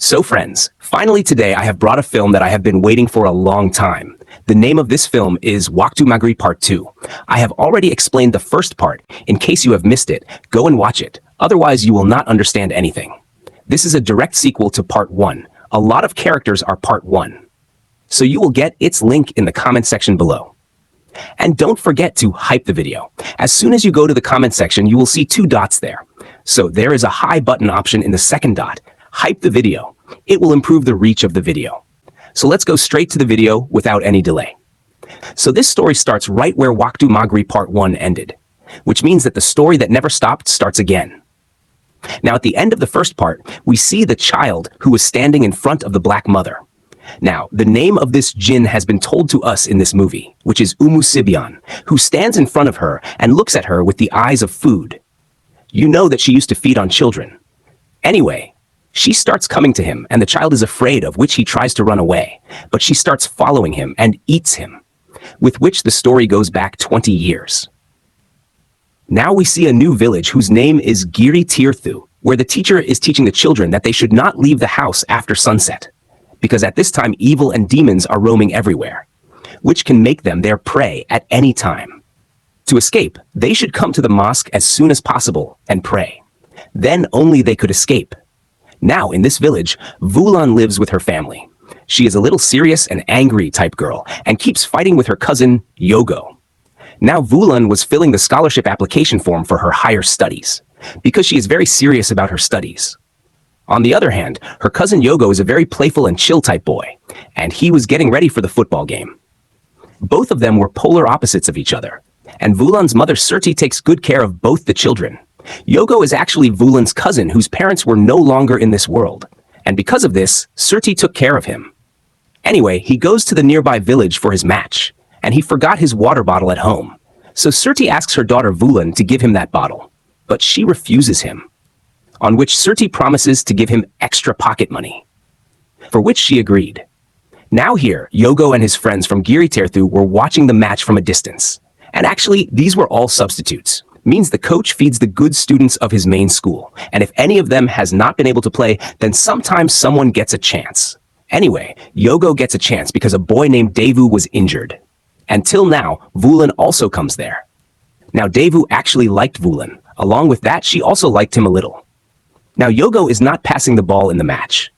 So friends, finally today I have brought a film that I have been waiting for a long time. The name of this film is Waktu Magrib Part 2. I have already explained the first part. In case you have missed it, go and watch it. Otherwise you will not understand anything. This is a direct sequel to Part 1. A lot of characters are Part 1. So you will get its link in the comment section below. And don't forget to hype the video. As soon as you go to the comment section, you will see 2 dots there. So there is a high button option in the second dot. Hype the video. It will improve the reach of the video. So let's go straight to the video without any delay. So this story starts right where Waktu Magrib Part 1 ended, which means that the story that never stopped starts again. Now at the end of the first part, we see the child who was standing in front of the black mother. Now, the name of this jinn has been told to us in this movie, which is Ummu Sibyan, who stands in front of her and looks at her with the eyes of food. You know that she used to feed on children. Anyway, she starts coming to him and the child is afraid, of which he tries to run away, but she starts following him and eats him, with which the story goes back 20 years. Now we see a new village whose name is Giri Tirthu, where the teacher is teaching the children that they should not leave the house after sunset, because at this time evil and demons are roaming everywhere, which can make them their prey at any time. To escape, they should come to the mosque as soon as possible and pray. Then only they could escape. Now in this village, Vulan lives with her family. She is a little serious and angry type girl and keeps fighting with her cousin, Yogo. Now Vulan was filling the scholarship application form for her higher studies, because she is very serious about her studies. On the other hand, her cousin Yogo is a very playful and chill type boy, and he was getting ready for the football game. Both of them were polar opposites of each other, and Vulan's mother Surti takes good care of both the children. Yogo is actually Vulan's cousin whose parents were no longer in this world, and because of this, Surti took care of him. Anyway, he goes to the nearby village for his match, and he forgot his water bottle at home. So Surti asks her daughter Vulan to give him that bottle, but she refuses him, on which Surti promises to give him extra pocket money, for which she agreed. Now here, Yogo and his friends from Giri Tirthu were watching the match from a distance, and actually these were all substitutes. Means the coach feeds the good students of his main school, and if any of them has not been able to play, then sometimes someone gets a chance. Anyway, Yogo gets a chance because a boy named Devu was injured. Until now, Vulan also comes there. Now Devu actually liked Vulan. Along with that, she also liked him a little. Now Yogo is not passing the ball in the match,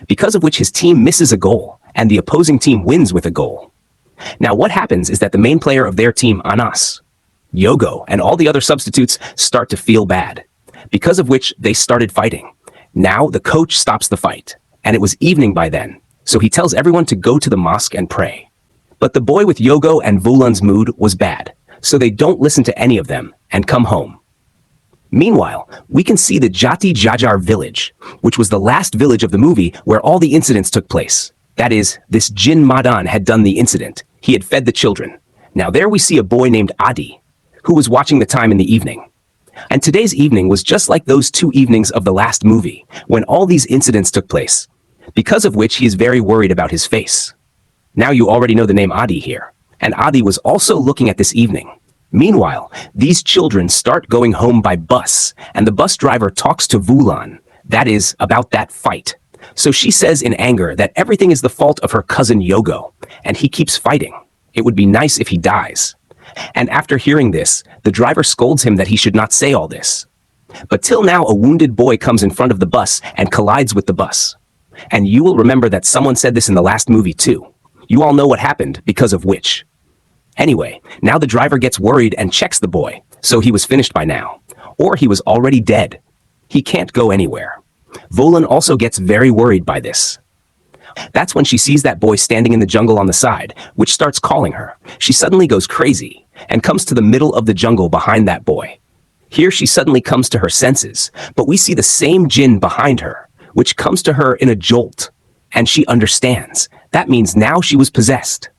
because of which his team misses a goal, and the opposing team wins with a goal. Now what happens is that the main player of their team, Anas, Yogo, and all the other substitutes start to feel bad, because of which they started fighting. Now the coach stops the fight, and it was evening by then, so he tells everyone to go to the mosque and pray. But the boy with Yogo and Vulan's mood was bad, so they don't listen to any of them and come home. Meanwhile, we can see the Jati Jajar village, which was the last village of the movie where all the incidents took place. That is, this Jinn Madan had done the incident. He had fed the children. Now there we see a boy named Adi, who was watching the time in the evening. And today's evening was just like those 2 evenings of the last movie, when all these incidents took place, because of which he is very worried about his face. Now you already know the name Adi here, and Adi was also looking at this evening. Meanwhile, these children start going home by bus, and the bus driver talks to Vulan, that is, about that fight. So she says in anger that everything is the fault of her cousin Yogo, and he keeps fighting. It would be nice if he dies. And after hearing this, the driver scolds him that he should not say all this. But till now, a wounded boy comes in front of the bus and collides with the bus. And you will remember that someone said this in the last movie too. You all know what happened, because of which. Anyway, now the driver gets worried and checks the boy, so he was finished by now. Or he was already dead. He can't go anywhere. Vulan also gets very worried by this. That's when she sees that boy standing in the jungle on the side, which starts calling her. She suddenly goes crazy, and comes to the middle of the jungle behind that boy. Here she suddenly comes to her senses, but we see the same jinn behind her, which comes to her in a jolt. And she understands. That means now she was possessed.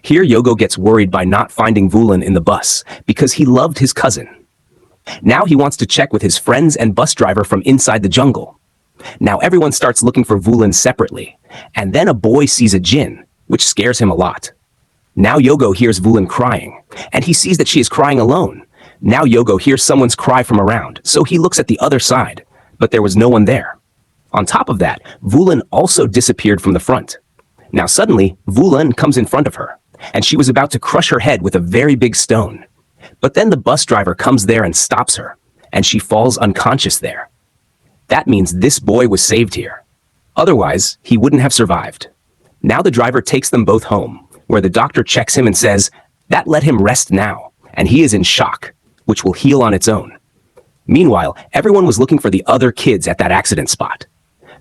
Here Yogo gets worried by not finding Vulan in the bus, because he loved his cousin. Now he wants to check with his friends and bus driver from inside the jungle. Now everyone starts looking for Vulan separately, and then a boy sees a jinn, which scares him a lot. Now Yogo hears Vulan crying, and he sees that she is crying alone. Now Yogo hears someone's cry from around, so he looks at the other side, but there was no one there. On top of that, Vulan also disappeared from the front. Now suddenly, Vulan comes in front of her, and she was about to crush her head with a very big stone. But then the bus driver comes there and stops her, and she falls unconscious there. That means this boy was saved here. Otherwise, he wouldn't have survived. Now the driver takes them both home, where the doctor checks him and says, that let him rest now, and he is in shock, which will heal on its own. Meanwhile, everyone was looking for the other kids at that accident spot.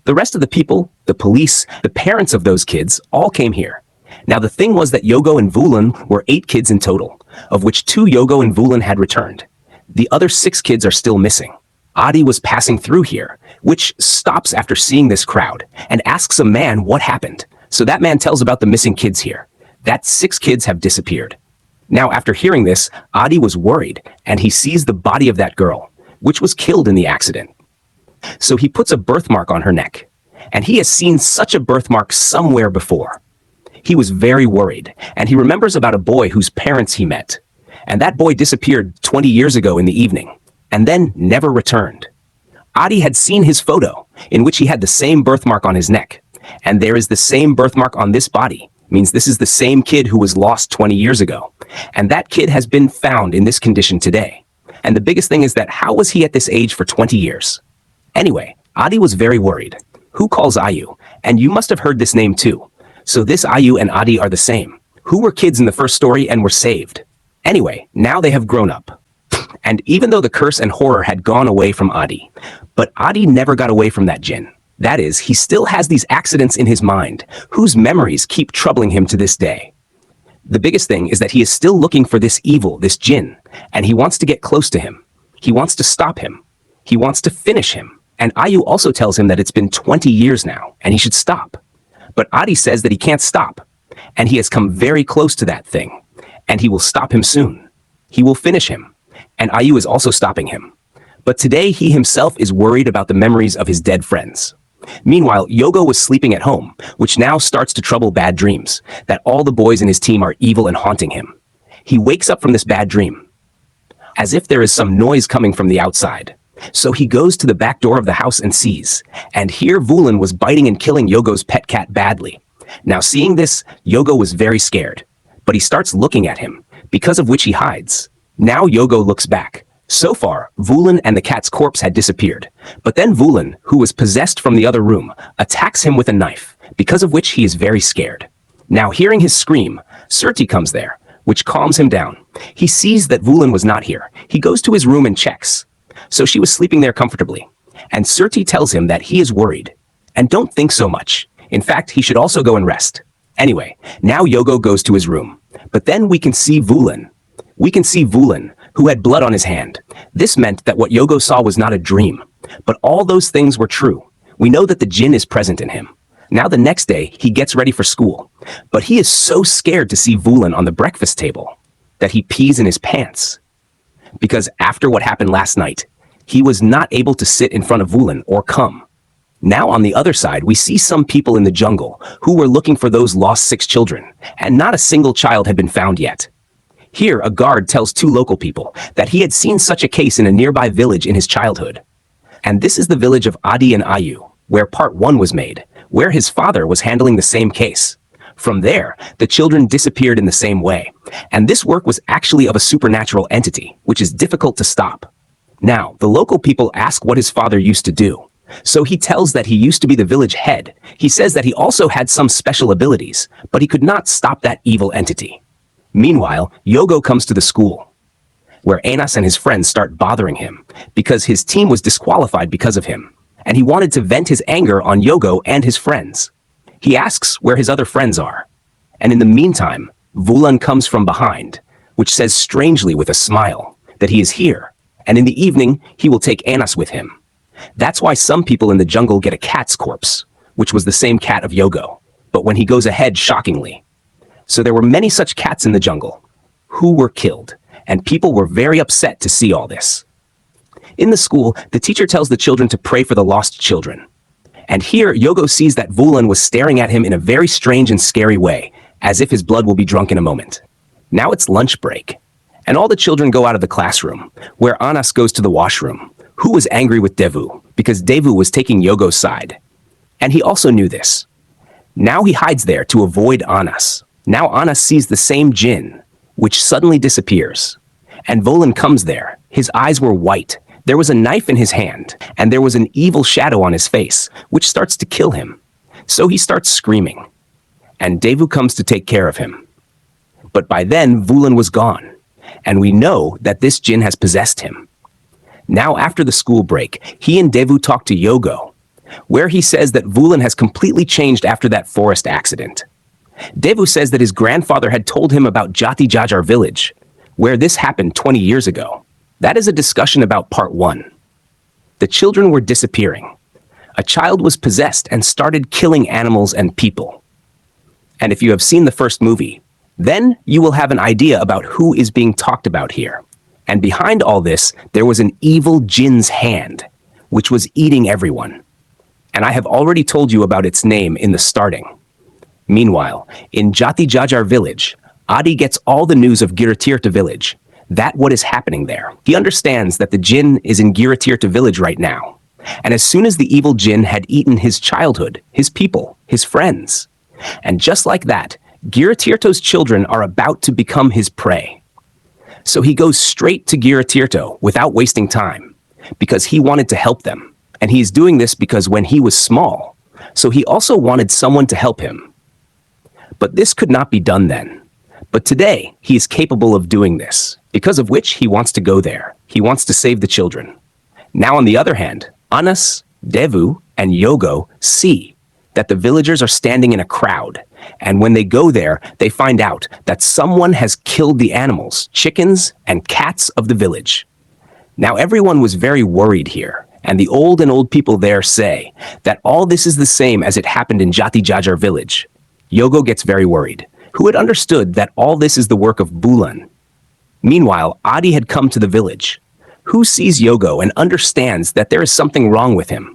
The rest of the people, the police, the parents of those kids, all came here. Now the thing was that Yogo and Vulan were 8 kids in total, of which 2 Yogo and Vulan had returned. The other 6 kids are still missing. Adi was passing through here, which stops after seeing this crowd, and asks a man what happened. So that man tells about the missing kids here. That 6 kids have disappeared. Now after hearing this, Adi was worried, and he sees the body of that girl, which was killed in the accident. So he puts a birthmark on her neck, and he has seen such a birthmark somewhere before. He was very worried, and he remembers about a boy whose parents he met, and that boy disappeared 20 years ago in the evening, and then never returned. Adi had seen his photo, in which he had the same birthmark on his neck, and there is the same birthmark on this body, means this is the same kid who was lost 20 years ago, and that kid has been found in this condition today. And the biggest thing is that how was he at this age for 20 years? Anyway, Adi was very worried. Who calls Ayu? And you must have heard this name too. So this Ayu and Adi are the same. Who were kids in the first story and were saved? Anyway, now they have grown up. And even though the curse and horror had gone away from Adi, but Adi never got away from that jinn. That is, he still has these accidents in his mind, whose memories keep troubling him to this day. The biggest thing is that he is still looking for this evil, this jinn, and he wants to get close to him. He wants to stop him. He wants to finish him. And Ayu also tells him that it's been 20 years now, and he should stop. But Adi says that he can't stop, and he has come very close to that thing, and he will stop him soon. He will finish him, and Ayu is also stopping him. But today he himself is worried about the memories of his dead friends. Meanwhile, Yogo was sleeping at home, which now starts to trouble bad dreams, that all the boys in his team are evil and haunting him. He wakes up from this bad dream, as if there is some noise coming from the outside. So he goes to the back door of the house and sees, and here Vulan was biting and killing Yogo's pet cat badly. Now seeing this, Yogo was very scared, but he starts looking at him, because of which he hides. Now Yogo looks back. So far, Vulan and the cat's corpse had disappeared, but then Vulan, who was possessed from the other room, attacks him with a knife, because of which he is very scared. Now hearing his scream, Surti comes there, which calms him down. He sees that Vulan was not here. He goes to his room and checks. So she was sleeping there comfortably, and Surti tells him that he is worried, and don't think so much. In fact, he should also go and rest. Anyway, now Yogo goes to his room, but then we can see Vulan. We can see Vulan, who had blood on his hand. This meant that what Yogo saw was not a dream, but all those things were true. We know that the jinn is present in him. Now the next day, he gets ready for school, but he is so scared to see Vulan on the breakfast table that he pees in his pants. Because after what happened last night, he was not able to sit in front of Vulan or come. Now on the other side, we see some people in the jungle who were looking for those lost 6 children, and not a single child had been found yet. Here, a guard tells 2 local people that he had seen such a case in a nearby village in his childhood. And this is the village of Adi and Ayu, where part 1 was made, where his father was handling the same case. From there, the children disappeared in the same way, and this work was actually of a supernatural entity, which is difficult to stop. Now, the local people ask what his father used to do. So he tells that he used to be the village head. He says that he also had some special abilities, but he could not stop that evil entity. Meanwhile, Yogo comes to the school, where Anas and his friends start bothering him, because his team was disqualified because of him, and he wanted to vent his anger on Yogo and his friends. He asks where his other friends are, and in the meantime, Vulan comes from behind, which says strangely with a smile, that he is here, and in the evening, he will take Anas with him. That's why some people in the jungle get a cat's corpse, which was the same cat of Yogo, but when he goes ahead shockingly. So there were many such cats in the jungle, who were killed, and people were very upset to see all this. In the school, the teacher tells the children to pray for the lost children. And here, Yogo sees that Vulan was staring at him in a very strange and scary way, as if his blood will be drunk in a moment. Now it's lunch break, and all the children go out of the classroom, where Anas goes to the washroom, who was angry with Devu because Devu was taking Yogo's side. And he also knew this. Now he hides there to avoid Anas. Now Anas sees the same jinn, which suddenly disappears. And Volan comes there. His eyes were white. There was a knife in his hand, and there was an evil shadow on his face, which starts to kill him. So he starts screaming. And Devu comes to take care of him. But by then, Vulan was gone, and we know that this jinn has possessed him. Now after the school break, he and Devu talk to Yogo, where he says that Vulan has completely changed after that forest accident. Devu says that his grandfather had told him about Jati Jajar village, where this happened 20 years ago. That is a discussion about part 1. The children were disappearing. A child was possessed and started killing animals and people. And if you have seen the first movie, then you will have an idea about who is being talked about here. And behind all this, there was an evil jinn's hand, which was eating everyone. And I have already told you about its name in the starting. Meanwhile, in Jati Jajar village, Adi gets all the news of Giratirta village. That what is happening there. He understands that the jinn is in Giratirta village right now. And as soon as the evil jinn had eaten his childhood, his people, his friends. And just like that, Giratirto's children are about to become his prey. So he goes straight to Giratirto without wasting time, because he wanted to help them. And he is doing this because when he was small, so he also wanted someone to help him. But this could not be done then. But today, he is capable of doing this, because of which he wants to go there. He wants to save the children. Now on the other hand, Anas, Devu, and Yogo see that the villagers are standing in a crowd, and when they go there, they find out that someone has killed the animals, chickens, and cats of the village. Now everyone was very worried here, and the old people there say that all this is the same as it happened in Jati Jajar village. Yogo gets very worried, who had understood that all this is the work of Bulan. Meanwhile, Adi had come to the village, who sees Yogo and understands that there is something wrong with him.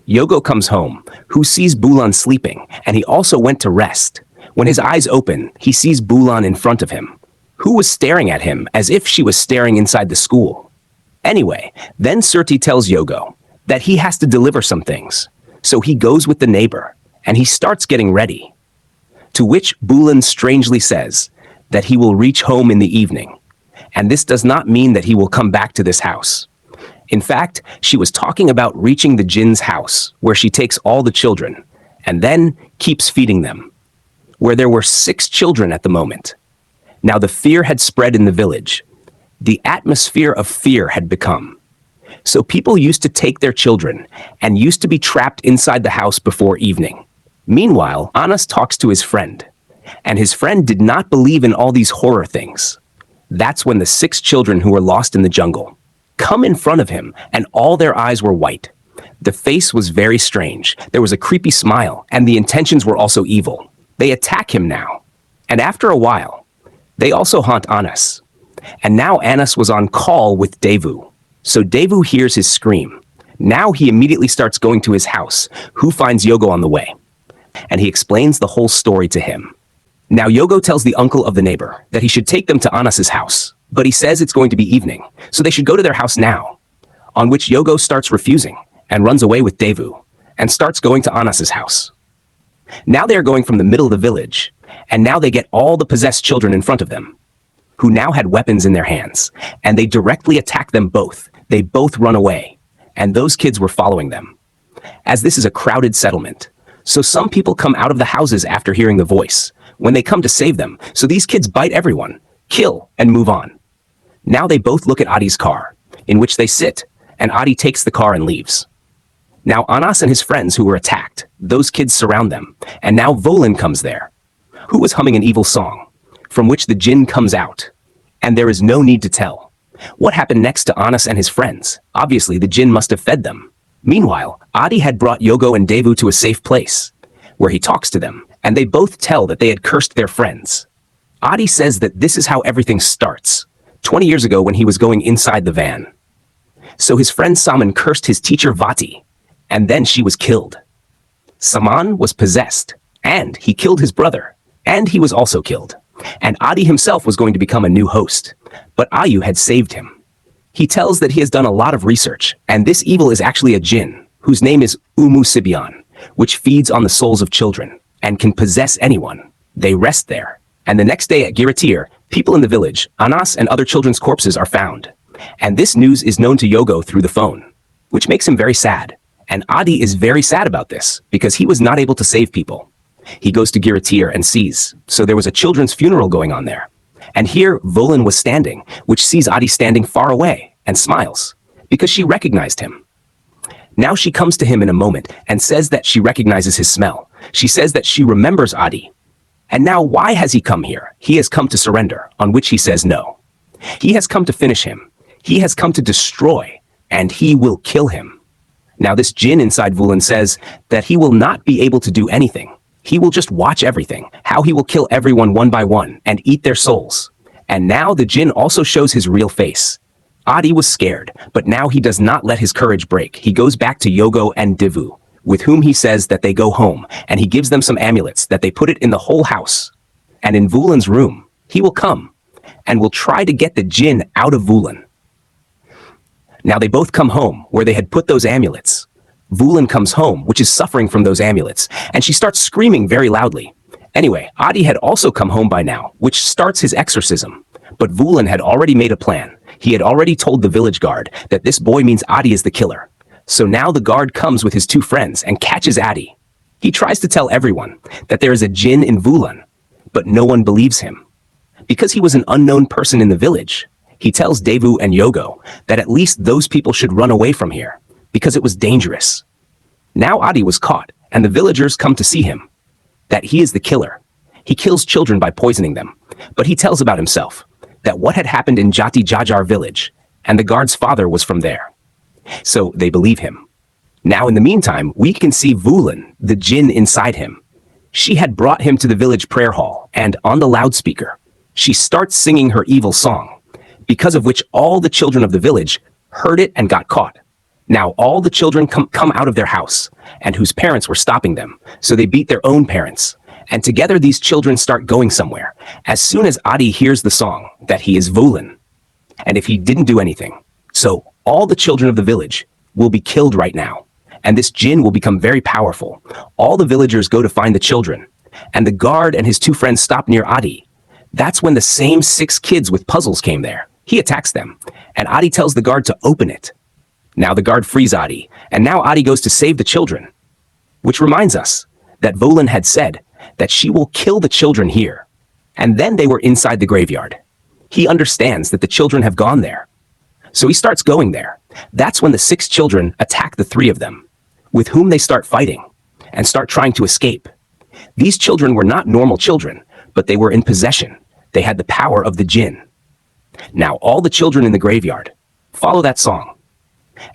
Yogo comes home, who sees Bulan sleeping, and he also went to rest. When his eyes open, he sees Bulan in front of him, who was staring at him as if she was staring inside the school. Anyway, then Surti tells Yogo that he has to deliver some things, so he goes with the neighbor, and he starts getting ready. To which Bulan strangely says that he will reach home in the evening, and this does not mean that he will come back to this house. In fact, she was talking about reaching the jinn's house, where she takes all the children, and then keeps feeding them, where there were 6 children at the moment. Now the fear had spread in the village. The atmosphere of fear had become. So people used to take their children, and used to be trapped inside the house before evening. Meanwhile, Anas talks to his friend, and his friend did not believe in all these horror things. That's when the 6 children who were lost in the jungle come in front of him, and all their eyes were white. The face was very strange. There was a creepy smile, and the intentions were also evil. They attack him now. And after a while, they also haunt Anas. And now Anas was on call with Devu. So Devu hears his scream. Now he immediately starts going to his house, who finds Yogo on the way. And he explains the whole story to him. Now Yogo tells the uncle of the neighbor that he should take them to Anas's house. But he says it's going to be evening, so they should go to their house now. On which Yogo starts refusing, and runs away with Devu, and starts going to Anas's house. Now they are going from the middle of the village, and now they get all the possessed children in front of them, who now had weapons in their hands, and they directly attack them both. They both run away, and those kids were following them. As this is a crowded settlement, so some people come out of the houses after hearing the voice, when they come to save them, so these kids bite everyone, kill, and move on. Now they both look at Adi's car, in which they sit, and Adi takes the car and leaves. Now Anas and his friends who were attacked, those kids surround them, and now Volan comes there, who was humming an evil song, from which the jinn comes out. And there is no need to tell. What happened next to Anas and his friends? Obviously the jinn must have fed them. Meanwhile, Adi had brought Yogo and Devu to a safe place, where he talks to them, and they both tell that they had cursed their friends. Adi says that this is how everything starts, 20 years ago when he was going inside the van. So his friend Saman cursed his teacher Vati, and then she was killed. Saman was possessed, and he killed his brother, and he was also killed. And Adi himself was going to become a new host, but Ayu had saved him. He tells that he has done a lot of research, and this evil is actually a jinn, whose name is Ummu Sibyan, which feeds on the souls of children, and can possess anyone. They rest there. And the next day at Giratir, people in the village, Anas and other children's corpses are found. And this news is known to Yogo through the phone, which makes him very sad. And Adi is very sad about this, because he was not able to save people. He goes to Giratir and sees, so there was a children's funeral going on there. And here Volin was standing, which sees Adi standing far away, and smiles, because she recognized him. Now she comes to him in a moment and says that she recognizes his smell. She says that she remembers Adi. And now why has he come here? He has come to surrender, on which he says no. He has come to finish him. He has come to destroy, and he will kill him. Now this jinn inside Volin says that he will not be able to do anything. He will just watch everything, how he will kill everyone one by one and eat their souls. And now the jinn also shows his real face. Adi was scared, but now he does not let his courage break. He goes back to Yogo and Divu, with whom he says that they go home, and he gives them some amulets that they put it in the whole house. And in Vulin's room, he will come, and will try to get the jinn out of Volin. Now they both come home, where they had put those amulets. Volin comes home, which is suffering from those amulets, and she starts screaming very loudly. Anyway, Adi had also come home by now, which starts his exorcism. But Volin had already made a plan. He had already told the village guard that this boy means Adi is the killer. So now the guard comes with his two friends and catches Adi. He tries to tell everyone that there is a jinn in Volin, but no one believes him. Because he was an unknown person in the village, he tells Devu and Yogo that at least those people should run away from here, because it was dangerous. Now Adi was caught, and the villagers come to see him. That he is the killer. He kills children by poisoning them, but he tells about himself, that what had happened in Jati Jajar village, and the guard's father was from there. So they believe him. Now in the meantime, we can see Volin, the jinn inside him. She had brought him to the village prayer hall, and on the loudspeaker, she starts singing her evil song, because of which all the children of the village heard it and got caught. Now all the children come out of their house, and whose parents were stopping them, so they beat their own parents. And together these children start going somewhere, as soon as Adi hears the song, that he is Volin. And if he didn't do anything, so all the children of the village will be killed right now, and this jinn will become very powerful. All the villagers go to find the children, and the guard and his two friends stop near Adi. That's when the same 6 kids with puzzles came there. He attacks them, and Adi tells the guard to open it. Now the guard frees Adi, and now Adi goes to save the children. Which reminds us that Volin had said that she will kill the children here. And then they were inside the graveyard. He understands that the children have gone there. So he starts going there. That's when the 6 children attack the 3 of them, with whom they start fighting, and start trying to escape. These children were not normal children, but they were in possession. They had the power of the jinn. Now all the children in the graveyard follow that song.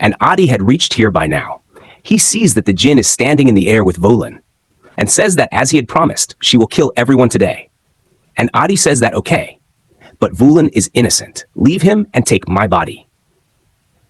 And Adi had reached here by now. He sees that the jinn is standing in the air with Volin, and says that as he had promised, she will kill everyone today. And Adi says that okay, but Volin is innocent. Leave him and take my body.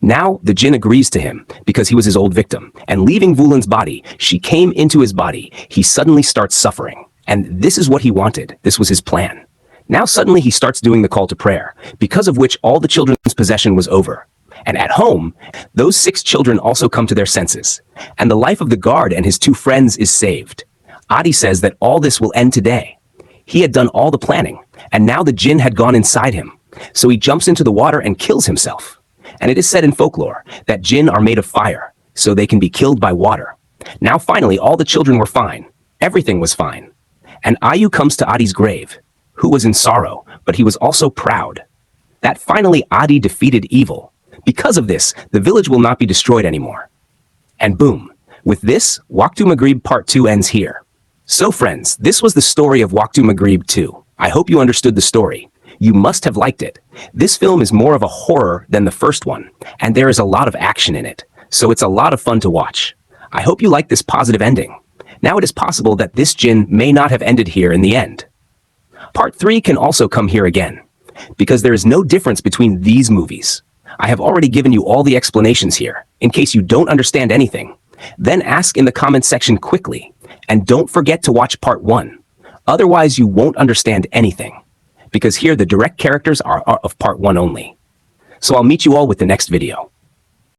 Now the jinn agrees to him, because he was his old victim, and leaving Volin's body, she came into his body. He suddenly starts suffering, and this is what he wanted. This was his plan. Now suddenly he starts doing the call to prayer, because of which all the children's possession was over. And at home, those 6 children also come to their senses, and the life of the guard and his 2 friends is saved. Adi says that all this will end today. He had done all the planning, and now the jinn had gone inside him. So he jumps into the water and kills himself. And it is said in folklore that jinn are made of fire, so they can be killed by water. Now finally all the children were fine. Everything was fine. And Ayu comes to Adi's grave, who was in sorrow, but he was also proud. That finally Adi defeated evil. Because of this, the village will not be destroyed anymore. And boom, with this, Waktu Magrib Part 2 ends here. So friends, this was the story of Waktu Magrib 2. I hope you understood the story. You must have liked it. This film is more of a horror than the first one, and there is a lot of action in it, so it's a lot of fun to watch. I hope you like this positive ending. Now it is possible that this jinn may not have ended here in the end. Part 3 can also come here again, because there is no difference between these movies. I have already given you all the explanations here, in case you don't understand anything. Then ask in the comments section quickly, and don't forget to watch Part 1. Otherwise you won't understand anything, because here the direct characters are of Part 1 only. So I'll meet you all with the next video.